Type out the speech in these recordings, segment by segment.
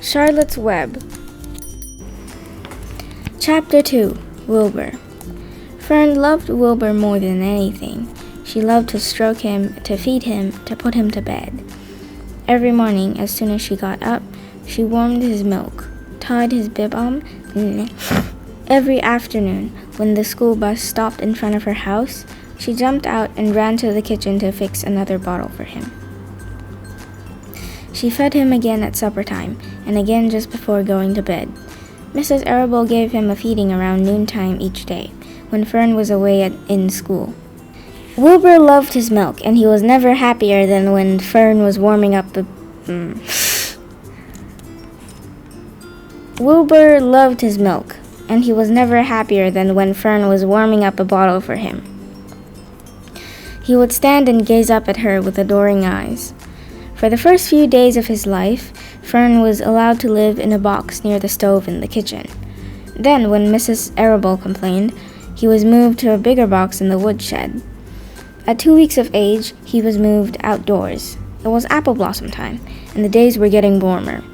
Charlotte's Web. Chapter 2. Wilbur. Fern loved Wilbur more than anything. She loved to stroke him, to feed him, to put him to bed. Every morning, as soon as she got up, she warmed his milk, tied his bib on. Every afternoon, when the school bus stopped in front of her house, she jumped out and ran to the kitchen to fix another bottle for him. She fed him again at supper time, and again just before going to bed. Mrs. Arable gave him a feeding around noontime each day, when Fern was away in school. Wilbur loved his milk, and he was never happier than when Fern was warming up the... Wilbur loved his milk, and he was never happier than when Fern was warming up a bottle for him. He would stand and gaze up at her with adoring eyes. For the first few days of his life, Fern was allowed to live in a box near the stove in the kitchen. Then, when Mrs. Arable complained, he was moved to a bigger box in the woodshed. At 2 weeks of age, he was moved outdoors. It was apple blossom time, and the days were getting warmer.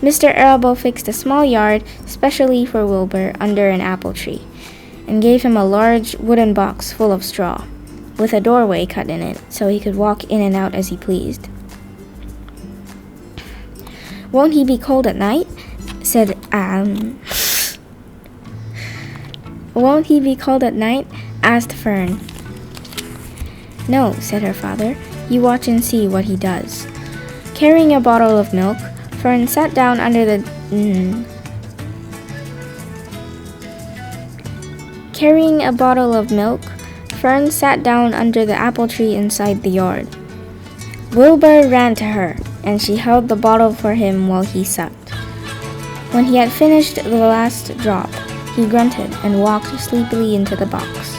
Mr. Arable fixed a small yard specially for Wilbur under an apple tree, and gave him a large wooden box full of straw, with a doorway cut in it so he could walk in and out as he pleased. "Won't he be cold at night?" Won't he be cold at night? Asked Fern. "No," said her father. "You watch and see what he does." Carrying a bottle of milk, Fern sat down under the apple tree inside the yard. Wilbur ran to her, and she held the bottle for him while he sucked. When he had finished the last drop, he grunted and walked sleepily into the box.